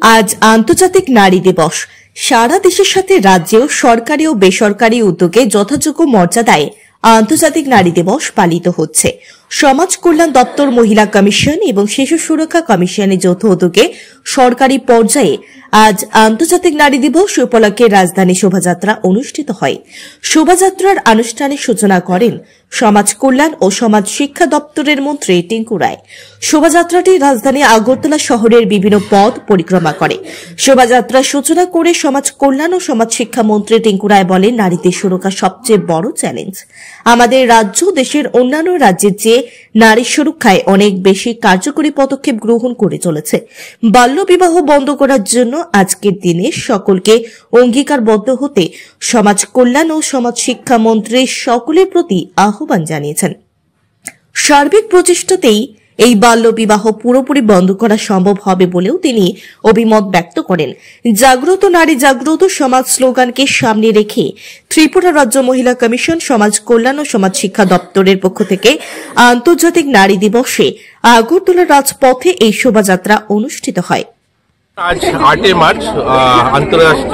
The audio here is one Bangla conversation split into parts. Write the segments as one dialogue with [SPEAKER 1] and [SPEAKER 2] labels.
[SPEAKER 1] আজ আন্তর্জাতিক নারী দিবস। সারা দেশের সাথে রাজ্যেও সরকারি ও বেসরকারি উদ্যোগে যথাযোগ্য মর্যাদায় আন্তর্জাতিক নারী দিবস পালিত হচ্ছে। সমাজ কল্যাণ দপ্তর, মহিলা কমিশন এবং শিশু সুরক্ষা কমিশনের যৌথ উদ্যোগে সরকারি পর্যায়ে আজ আন্তর্জাতিক নারী দিবস উপলক্ষে রাজধানী শোভাযাত্রা অনুষ্ঠিত হয়। শোভাযাত্রার আনুষ্ঠানিক সূচনা করেন সমাজ কল্যাণ ও সমাজ শিক্ষা দপ্তরের মন্ত্রী টিঙ্কু রায়। শোভাযাত্রাটি রাজধানী আগরতলা শহরের বিভিন্ন পথ পরিক্রমা করে। শোভাযাত্রার সূচনা করে সমাজ কল্যাণ ও সমাজ শিক্ষা মন্ত্রী টিঙ্কু রায় বলেন, নারীদের সুরক্ষা সবচেয়ে বড় চ্যালেঞ্জ। আমাদের রাজ্য দেশের অন্যান্য রাজ্যের চেয়ে নারী সুরক্ষায় অনেক বেশি কার্যকরী পদক্ষেপ গ্রহণ করে চলেছে। বাল্যবিবাহ বন্ধ করার জন্য আজকের দিনে সকলকে অঙ্গীকারবদ্ধ হতে সমাজ কল্যাণ ও সমাজ শিক্ষা মন্ত্রী সকলের প্রতি আহ্বান জানিয়েছেন। সার্বিক প্রচেষ্টাতেই এই বাল্যবিবাহ পুরোপুরি বন্ধ করা সম্ভব হবে বলেও তিনি অভিমত ব্যক্ত করেন। জাগ্রত নারী জাগ্রত সমাজ স্লোগানকে সামনে রেখে ত্রিপুরা রাজ্য মহিলা কমিশন, সমাজ কল্যাণ ও সমাজ শিক্ষা দপ্তরের পক্ষ থেকে আন্তর্জাতিক নারী দিবসে আগরতলা রাজপথে এই শোভাযাত্রা অনুষ্ঠিত হয়।
[SPEAKER 2] আজ 8 মার্চ আন্তর্জাতিক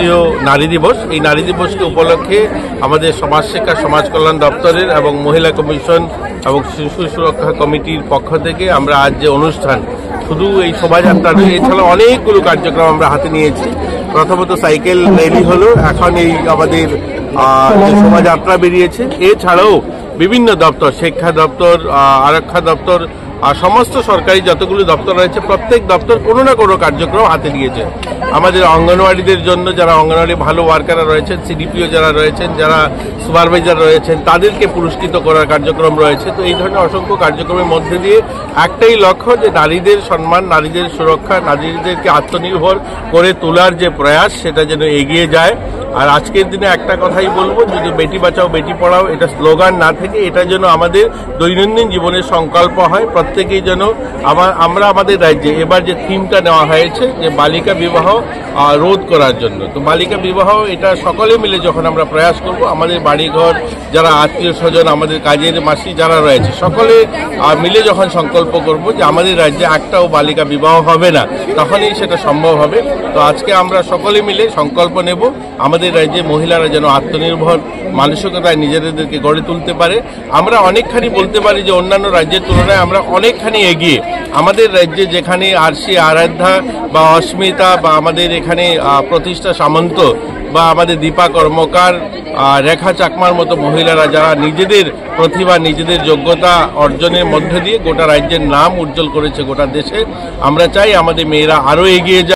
[SPEAKER 2] নারী দিবস। এই নারী দিবসকে উপলক্ষে আমাদের সমাজ শিক্ষা, সমাজ কল্যাণ দপ্তরের এবং মহিলা কমিশন এবং শিশু সুরক্ষা কমিটির পক্ষ থেকে আমরা আজ যে অনুষ্ঠান, শুধু এই শোভাযাত্রা নয়, এছাড়া অনেকগুলো কার্যক্রম আমরা হাতে নিয়েছি। প্রথমত সাইকেল র্যালি হলো, এখন এই আমাদের যে শোভাযাত্রা বেরিয়েছে, এছাড়াও বিভিন্ন দপ্তর, শিক্ষা দপ্তর, আরক্ষা দপ্তর, আর সমস্ত সরকারি যতগুলো দপ্তর রয়েছে, প্রত্যেক দপ্তর কোনো না কোনো কার্যক্রম হাতে নিয়েছে। আমাদের অঙ্গনওয়াড়িদের জন্য যারা অঙ্গনওয়াড়ি ভালো ওয়ার্কাররা রয়েছেন, সিডিপিও যারা রয়েছেন, যারা সুপারভাইজার রয়েছেন, তাদেরকে পুরস্কৃত করার কার্যক্রম রয়েছে। তো এই ধরনের অসংখ্য কার্যক্রমের মধ্যে দিয়ে একটাই লক্ষ্য, যে নারীদের সম্মান, নারীদের সুরক্ষা, নারীদেরকে আত্মনির্ভর করে তোলার যে প্রয়াস, সেটা যেন এগিয়ে যায়। আর আজকের দিনে একটা কথাই বলবো, যদি বেটি বাঁচাও বেটি পড়াও এটা স্লোগান না থেকে, এটা যেন আমাদের দৈনন্দিন জীবনের সংকল্প হয়। প্রত্যেকেই যেন আমরা আমাদের রাজ্যে এবার যে থিমটা নেওয়া হয়েছে, যে বালিকা বিবাহ রোধ করার জন্য, তো বালিকা বিবাহ এটা সকলে মিলে যখন আমরা প্রয়াস করব, আমাদের বাড়িঘর, যারা আত্মীয় স্বজন, আমাদের কাজের মাসি যারা রয়েছে, সকলে মিলে যখন সংকল্প করব যে আমাদের রাজ্যে একটাও বালিকা বিবাহ হবে না, তখনই সেটা সম্ভব হবে। তো আজকে আমরা সকলে মিলে সংকল্প নেব আমাদের রাজ্যে মহিলারা যেন আত্মনির্ভর মানসিকতায় নিজেদেরকে গড়ে তুলতে পারে। আমরা অনেকখানি বলতে পারি যে অন্যান্য রাজ্যের তুলনায় আমরা অনেকখানি এগিয়ে। আমাদের রাজ্যে যেখানে আরসি আরাধ্যা বা অস্মিতা বা আমাদের এখানে প্রতিষ্ঠা সামন্ত বা আমাদের দীপা কর্মকার, রেখা চাকমার মতো মহিলারা যারা নিজেদের প্রতিভা, নিজেদের যোগ্যতা অর্জনের মধ্যে দিয়ে গোটা রাজ্যের নাম উজ্জ্বল করেছে গোটা দেশে, আমরা চাই আমাদের মেয়েরা আরও এগিয়ে যায়।